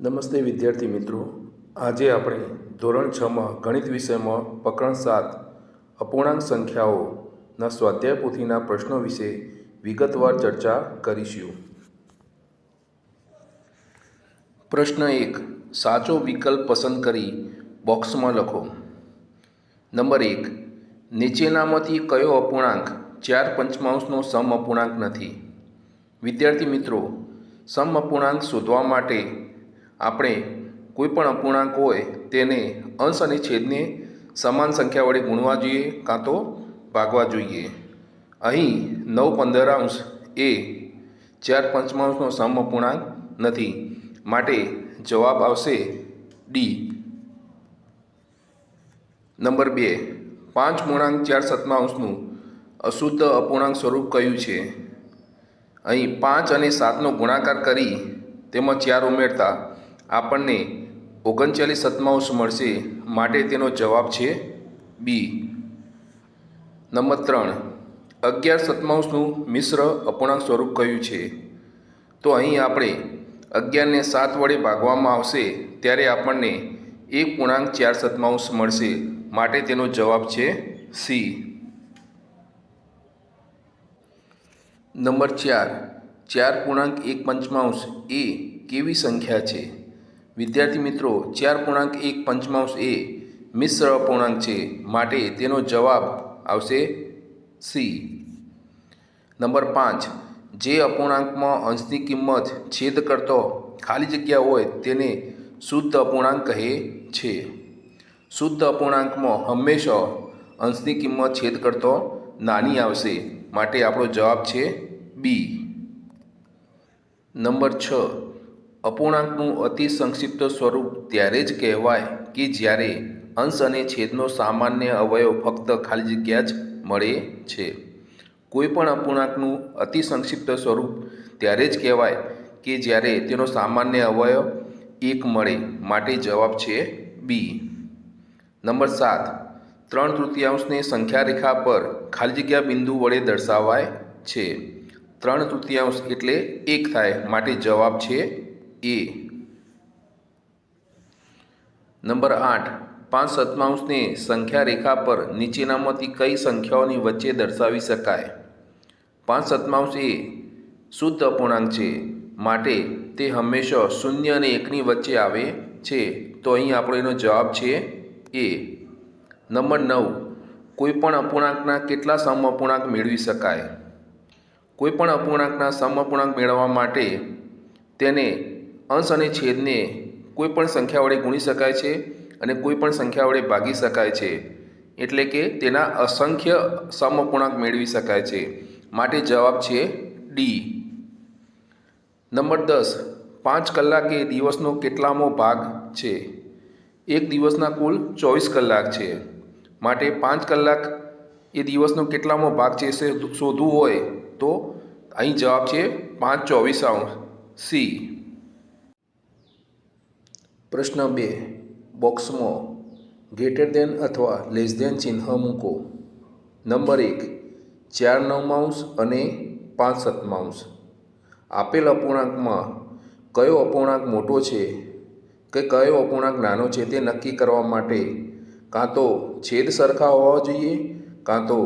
નમસ્તે વિદ્યાર્થી મિત્રો, આજે આપણે ધોરણ 6માં ગણિત વિષયમાં પ્રકરણ 7 અપૂર્ણાંક સંખ્યાઓના સ્વાધ્યાય પોથીના પ્રશ્નો વિશે વિગતવાર ચર્ચા કરીશું. પ્રશ્ન 1. સાચો વિકલ્પ પસંદ કરી બોક્સમાં લખો. નંબર 1. નીચેનામાંથી કયો અપૂર્ણાંક 4/5નો સમઅપૂર્ણાંક નથી? વિદ્યાર્થી મિત્રો, સમઅપૂર્ણાંક શોધવા માટે આપણે કોઈપણ અપૂર્ણાંક હોય તેને અંશ અને છેદને સમાન સંખ્યા વડે ગુણવા જોઈએ કાં તો ભાગવા જોઈએ. અહીં 9/15 એ 4/5નો સમઅપૂર્ણાંક નથી, માટે જવાબ આવશે ડી. નંબર 2. 5/4 અશુદ્ધ અપૂર્ણાંક સ્વરૂપ કયું છે? અહીં 5 અને 7નો ગુણાકાર કરી તેમાં 4 ઉમેરતા આપણને 39/7 મળશે, માટે તેનો જવાબ છે બી. નંબર 3. 11/7 મિશ્ર અપૂર્ણાંક સ્વરૂપ કયું છે? તો અહીં આપણે 11ને 7 વડે ભાગવામાં આવશે ત્યારે આપણને 1.4 મળશે, માટે તેનો જવાબ છે સી. નંબર 4. 4.1 એ કેવી સંખ્યા છે? વિદ્યાર્થી મિત્રો, 4.1 એ મિશ્ર અપૂર્ણાંક છે, માટે તેનો જવાબ આવશે સી. નંબર 5. જે અપૂર્ણાંકમાં અંશની કિંમત છેદ કરતો ખાલી જગ્યા હોય તેને શુદ્ધ અપૂર્ણાંક કહે છે. શુદ્ધ અપૂર્ણાંકમાં હંમેશા અંશની કિંમત છેદ કરતો નાની આવશે, માટે આપણો જવાબ છે બી. નંબર 6. અપૂર્ણાંકનું અતિ સંક્ષિપ્ત સ્વરૂપ ત્યારે જ કહેવાય કે જ્યારે અંશ અને છેદનો સામાન્ય અવયવ ફક્ત ખાલી જગ્યા જ મળે છે. કોઈપણ અપૂર્ણાંકનું અતિ સંક્ષિપ્ત સ્વરૂપ ત્યારે જ કહેવાય કે જ્યારે તેનો સામાન્ય અવયવ 1 મળે, માટે જવાબ છે બી. નંબર 7. 3/3 સંખ્યા રેખા પર ખાલી જગ્યા બિંદુ વડે દર્શાવાય છે. 3/3 એટલે 1 થાય, માટે જવાબ છે એ. નંબર 8. 5/7 સંખ્યા રેખા પર નીચેનામાંથી કઈ સંખ્યાઓની વચ્ચે દર્શાવી શકાય? 5/7 એ શુદ્ધ અપૂર્ણાંક છે, માટે તે હંમેશા 0 અને 1ની વચ્ચે આવે છે, તો અહીં આપણો એનો જવાબ છે એ. નંબર 9. કોઈપણ અપૂર્ણાંકના કેટલા સમઅપૂર્ણાંક મેળવી શકાય? કોઈપણ અપૂર્ણાંકના સમઅપૂર્ણાંક મેળવવા માટે તેને અંશ અને છેદને કોઈપણ સંખ્યા વડે ગુણી શકાય છે અને કોઈપણ સંખ્યા વડે ભાગી શકાય છે, એટલે કે તેના અસંખ્ય સમઅપૂર્ણાંક મેળવી શકાય છે, માટે જવાબ છે ડી. નંબર 10. 5 કલાક એ દિવસનો કેટલામો ભાગ છે? એક દિવસના કુલ 24 કલાક છે, માટે 5 કલાક એ દિવસનો કેટલામો ભાગ છે શોધવું હોય તો અહીં જવાબ છે 5/24 સી. પ્રશ્ન 2. બોક્સમાં ગ્રેટર દેન અથવા લેસ દેન ચિહ્ન મૂકો. નંબર 1. 4/9 અને 5/7. આપેલ અપૂર્ણાંકમાં કયો અપૂર્ણાંક મોટો છે કે કયો અપૂર્ણાંક નાનો છે તે નક્કી કરવા માટે કાં તો છેદ સરખા હોવા જોઈએ કાં તો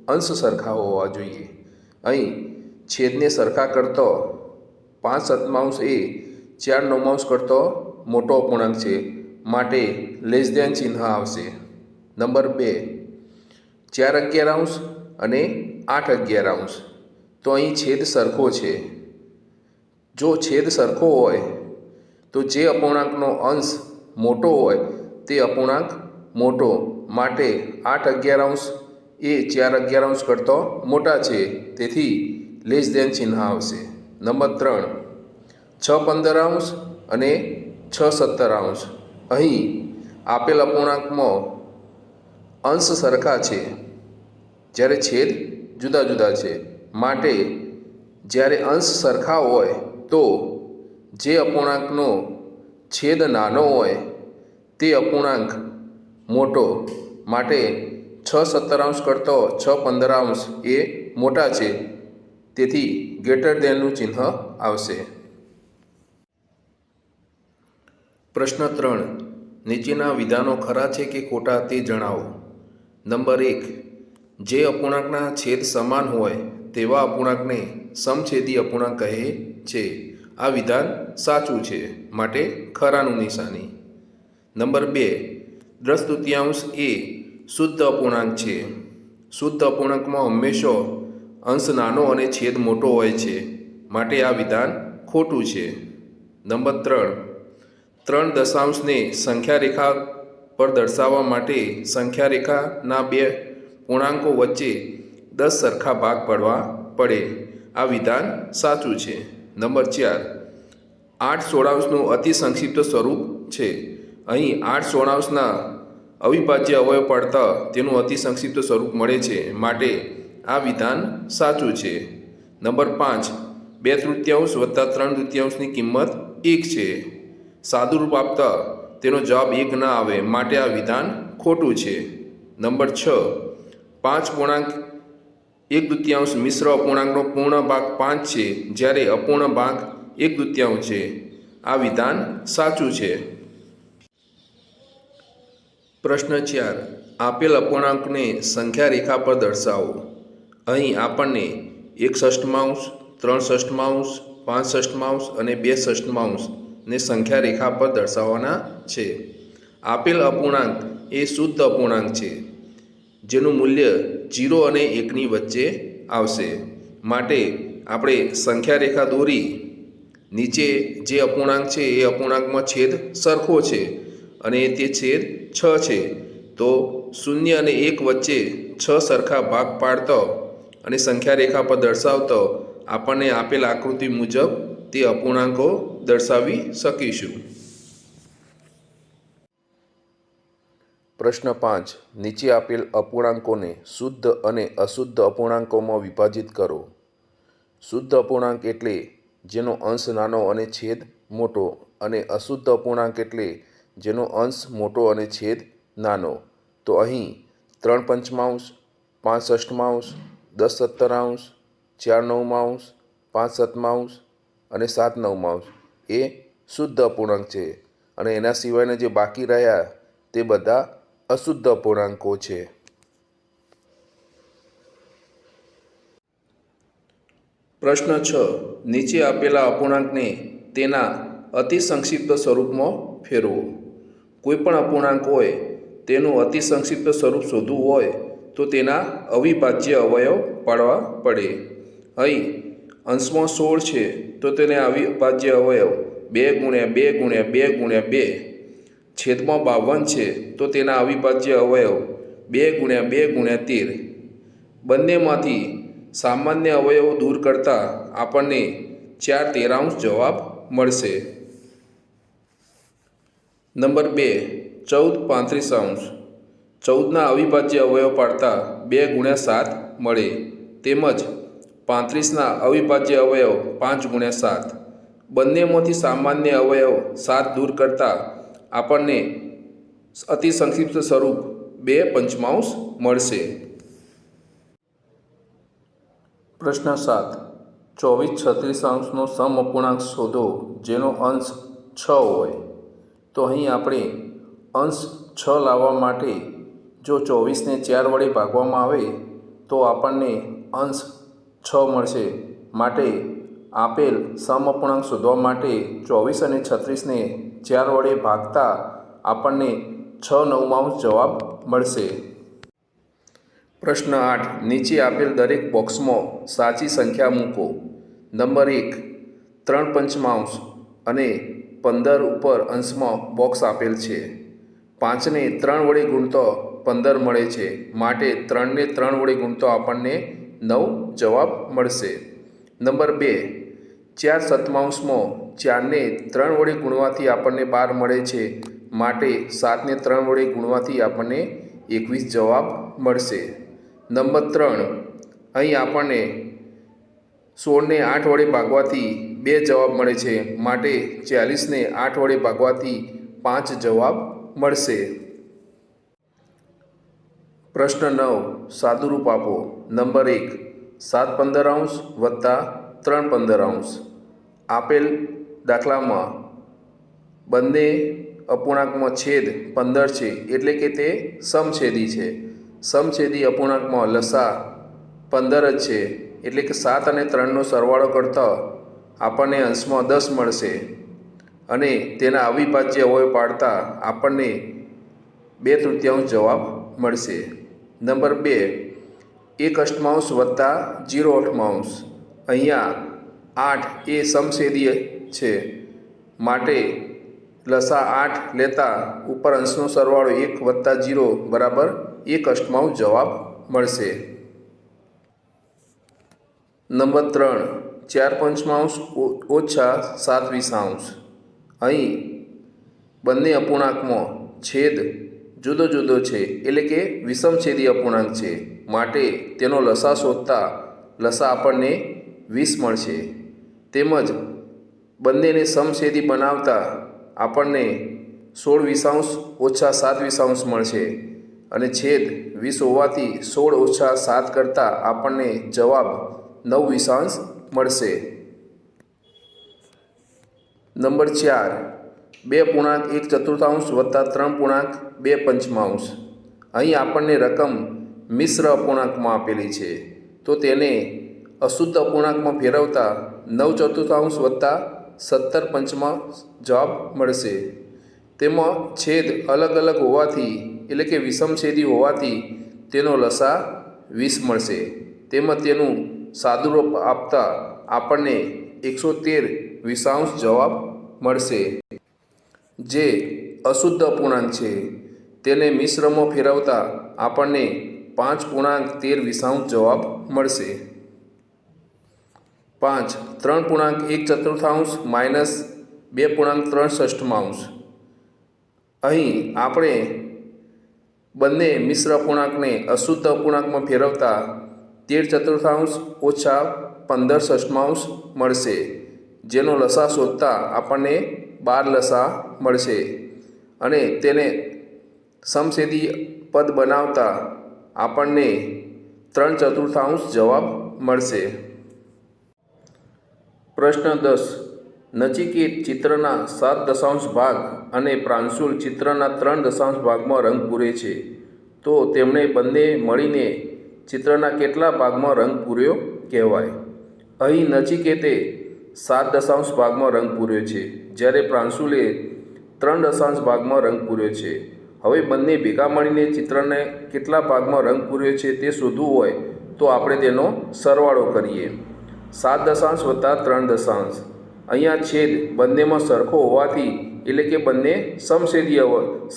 અંશ સરખા હોવા જોઈએ. અહીં છેદને સરખા કરતો 5/7 એ 4/9 કરતો મોટો અપૂર્ણાંક છે, માટે લેસ દેન ચિહ્ન આવશે. નંબર 2. 4/11 અને 8/11. તો અહીં છેદ સરખો છે. જો છેદ સરખો હોય તો જે અપૂર્ણાંકનો અંશ મોટો હોય તે અપૂર્ણાંક મોટો, માટે 8/11 એ 4/11 કરતો મોટા છે, તેથી લેસ દેન ચિહ્ન આવશે. નંબર 3. 6/15 અને 6/17. અહીં આપેલ અપૂર્ણાંકમાં અંશ સરખા છે જ્યારે છેદ જુદા જુદા છે, માટે જ્યારે અંશ સરખા હોય તો જે અપૂર્ણાંકનો છેદ નાનો હોય તે અપૂર્ણાંક મોટો, માટે 6/17 કરતો 6/15 એ મોટા છે, તેથી ગ્રેટર દેનનું ચિહ્ન આવશે. પ્રશ્ન 3. નીચેના વિધાનો ખરા છે કે ખોટા તે જણાવો. નંબર 1. જે અપૂર્ણાંકના છેદ સમાન હોય તેવા અપૂર્ણાંકને સમછેદી અપૂર્ણાંક કહે છે. આ વિધાન સાચું છે, માટે ખરાનું નિશાની. નંબર 2. 10/3 એ શુદ્ધ અપૂર્ણાંક છે. શુદ્ધ અપૂર્ણાંકમાં હંમેશા અંશ નાનો અને છેદ મોટો હોય છે, માટે આ વિધાન ખોટું છે. નંબર 3. 3 દશાંશને સંખ્યા રેખા પર દર્શાવવા માટે સંખ્યા રેખાના બે પૂર્ણાંકો વચ્ચે 10 સરખા ભાગ પાડવા પડે. આ વિધાન સાચું છે. નંબર 4. 8/16નું અતિ સંક્ષિપ્ત સ્વરૂપ છે. અહીં 8/16ના અવિભાજ્ય અવયવ પાડતા તેનું અતિ સંક્ષિપ્ત સ્વરૂપ મળે છે, માટે આ વિધાન સાચું છે. નંબર 5. 2/3 વત્તા 3/3ની કિંમત 1 છે. સાદુરૂપ આપતા તેનો જવાબ 1 ન આવે, માટે આ વિધાન ખોટું છે. નંબર 6. 5.1/2 મિશ્ર અપૂર્ણાંકનો પૂર્ણ ભાગ 5 છે, જ્યારે અપૂર્ણ ભાગ 1/2 છે. આ વિધાન સાચું છે. પ્રશ્ન 4. આપેલ અપૂર્ણાંકને સંખ્યા રેખા પર દર્શાવો. અહીં આપણને 1/6, 3/6, 5/6 અને 2/6 ને સંખ્યા રેખા પર દર્શાવવાના છે. આપેલ અપૂર્ણાંક એ શુદ્ધ અપૂર્ણાંક છે, જેનું મૂલ્ય 0 અને 1ની વચ્ચે આવશે, માટે આપણે સંખ્યા રેખા દોરી નીચે જે અપૂર્ણાંક છે એ અપૂર્ણાંકમાં છેદ સરખો છે અને તે છેદ 6 છે, તો 0 અને 1 વચ્ચે 6 સરખા ભાગ પાડતો અને સંખ્યા રેખા પર દર્શાવતો આપણને આપેલ આકૃતિ મુજબ તે અપૂર્ણાંકો દર્શાવી શકીશું. પ્રશ્ન 5. નીચે આપેલ અપૂર્ણાંકોને શુદ્ધ અને અશુદ્ધ અપૂર્ણાંકોમાં વિભાજિત કરો. શુદ્ધ અપૂર્ણાંક એટલે જેનો અંશ નાનો અને છેદ મોટો, અને અશુદ્ધ અપૂર્ણાંક એટલે જેનો અંશ મોટો અને છેદ નાનો. તો અહીં 3/5, 5/6, 10/17, 4/9, 5/7 અને 7/9 એ શુદ્ધ અપૂર્ણાંક છે, અને એના સિવાયના જે બાકી રહ્યા તે બધા અશુદ્ધ અપૂર્ણાંકો છે. પ્રશ્ન 6. નીચે આપેલા અપૂર્ણાંકને તેના અતિ સંક્ષિપ્ત સ્વરૂપમાં ફેરવો. કોઈપણ અપૂર્ણાંક હોય તેનું અતિ સંક્ષિપ્ત સ્વરૂપ શોધવું હોય તો તેના અવિભાજ્ય અવયવ પાડવા પડે. અહીં અંશમાં 16 છે, તો તેને અવિભાજ્ય અવયવ 2 × 2 × 2 × 2. છેદમાં 52 છે, તો તેના અવિભાજ્ય અવયવ 2 × 2 × 13. બંનેમાંથી સામાન્ય અવયવો દૂર કરતાં આપણને 4/13 જવાબ મળશે. નંબર 2. 14/35. 14ના અવિભાજ્ય અવયવ પાડતા 2 × 7 મળે, તેમજ 35ના અવિભાજ્ય અવયવ 5 × 7. બંનેમાંથી સામાન્ય અવયવ 7 દૂર કરતાં આપણને અતિ સંક્ષિપ્ત સ્વરૂપ 2/5 મળશે. પ્રશ્ન 7. 24/36નો સમઅપૂર્ણાંક શોધો જેનો અંશ 6 હોય. તો અહીં આપણે અંશ 6 લાવવા માટે જો 24ને 4 વડે ભાગવામાં આવે તો આપણને અંશ 6 મળશે, માટે આપેલ સમઅપૂર્ણાંક શોધવા માટે 24 અને 36ને 4 વડે ભાગતા આપણને 6/9 જવાબ મળશે. પ્રશ્ન 8. નીચે આપેલ દરેક બોક્સમાં સાચી સંખ્યા મૂકો. નંબર 1. 3/5 અને 15 ઉપર અંશમાં બોક્સ આપેલ છે. 5ને 3 વડે ગુણતો 15 મળે છે, માટે 3ને 3 વડે ગુણતો આપણને 9 જવાબ મળશે. નંબર 2. 4/7માં 4ને 3 વડે ગુણવાથી આપણને 12 મળે છે, માટે 7ને 3 વડે ગુણવાથી આપણને 21 જવાબ મળશે. નંબર 3. અહીં આપણને 16ને 8 વડે ભાગવાથી 2 જવાબ મળે છે, માટે 40ને 8 વડે ભાગવાથી 5 જવાબ મળશે. પ્રશ્ન 9. સાદુરૂપ આપો. નંબર 1. 7/15 વત્તા 3/15. આપેલ દાખલામાં બંને અપૂર્ણાંકમાં છેદ 15 છે એટલે કે તે સમછેદી છે. સમછેદી અપૂર્ણાંકમાં લસા 15 જ છે એટલે કે 7 અને 3નો સરવાળો કરતાં આપણને અંશમાં 10 મળશે અને તેના અવિભાજ્ય અવયવ પાડતા આપણને 2/3 જવાબ મળશે. નંબર 2, 1/8 વત્તા 0/8. અહીંયા 8 એ સમછેદી છે માટે લસા 8 લેતા ઉપર અંશનો સરવાળો 1 વત્તા 0 બરાબર 1/8 જવાબ મળશે. નંબર 3, 4/5 ઓછા 7/20. અહીં બંને અપૂર્ણાંકમાં છેદ જુદો જુદો છે એટલે કે વિષમછેદી અપૂર્ણાંક છે માટે તેનો લસા શોધતા લસા આપણને 20 મળશે. તેમજ બંનેને સમછેદી બનાવતા આપણને 16/20 ઓછા 7/20 મળશે અને છેદ 20 હોવાથી 16 ઓછા 7 કરતાં આપણને જવાબ 9/20 મળશે. નંબર 4, 2.1/4 વત્તા 3.2/5. અહીં આપણને રકમ મિશ્ર અપૂર્ણાંકમાં આપેલી છે તો તેને અશુદ્ધ અપૂર્ણાંકમાં ફેરવતા 9/4 વત્તા 17/5 જવાબ મળશે. તેમાં છેદ અલગ અલગ હોવાથી એટલે કે વિષમછેદી હોવાથી તેનો લસા 20 મળશે. તેમજ તેનું સાદુરૂપ આપતા આપણને 113/20 જવાબ મળશે. જે અશુદ્ધ અપૂર્ણાંક છે તેને મિશ્રમાં ફેરવતા આપણને 5.13/20 જવાબ મળશે. 5, 3.1/4 માઇનસ 2.63. અહીં આપણે બંને મિશ્ર અપૂર્ણાંકને અશુદ્ધ અપૂર્ણાંકમાં ફેરવતા 13/4 ઓછા 15/6 મળશે. જેનો લસા શોધતા આપણને 12 લસા મળશે અને તેને સમછેદી પદ બનાવતા આપણને 3/4 જવાબ મળશે. પ્રશ્ન 10, નચિકેત ચિત્રના 7 ભાગ અને પ્રાંશુલ ચિત્રના 3 ભાગમાં રંગ પૂરે છે તો તેમણે બંને મળીને ચિત્રના કેટલા ભાગમાં રંગ પૂર્યો કહેવાય? અહીં નચિકેતે 7 ભાગમાં રંગ પૂર્યો છે જ્યારે પ્રાંશુલે 3 ભાગમાં રંગ પૂર્યો છે. હવે બંને ભેગા મળીને ચિત્રને કેટલા ભાગમાં રંગ પૂર્યો છે તે શોધવું હોય તો આપણે તેનો સરવાળો કરીએ. 7 વત્તા 3. અહીંયા છેદ બંનેમાં સરખો હોવાથી એટલે કે બંને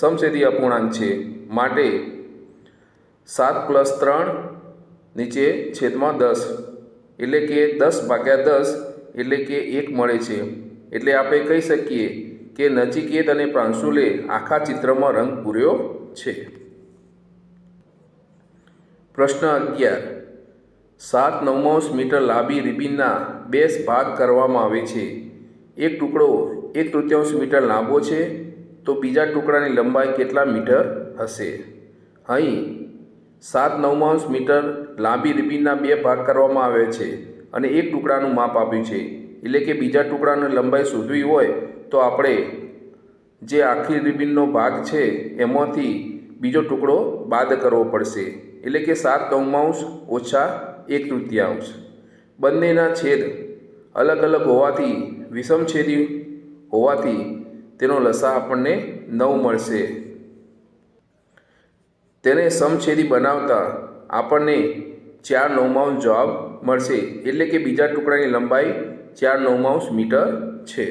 સમછેદી અપૂર્ણાંક છે માટે 7 + 3 નીચે છેદમાં 10 એટલે કે 10/10 એટલે કે 1 મળે છે. એટલે આપણે કહી શકીએ કે નચિકેત અને પ્રાંશુલે આખા ચિત્રમાં રંગ પૂર્યો છે. પ્રશ્ન 11, 7/9 મીટર લાંબી રિબિનના 2 ભાગ કરવામાં આવે છે. એક ટુકડો 1/3 મીટર લાંબો છે તો બીજા ટુકડાની લંબાઈ કેટલા મીટર હશે? અહીં 7/9 મીટર લાંબી રિબિનના 2 ભાગ કરવામાં આવે છે અને એક ટુકડાનું માપ આપ્યું છે એટલે કે બીજા ટુકડાની લંબાઈ શોધવી હોય તો આપણે જે આખી રિબિનનો ભાગ છે એમાંથી બીજો ટુકડો બાદ કરવો પડશે એટલે કે 7/9 ઓછા 1/3. બંનેના છેદ અલગ અલગ હોવાથી વિષમછેદી હોવાથી તેનો લસા આપણને 9 મળશે. તેને સમછેદી બનાવતા આપણને 4/9 જવાબ મળશે એટલે કે બીજા ટુકડાની લંબાઈ 4/9 મીટર છે.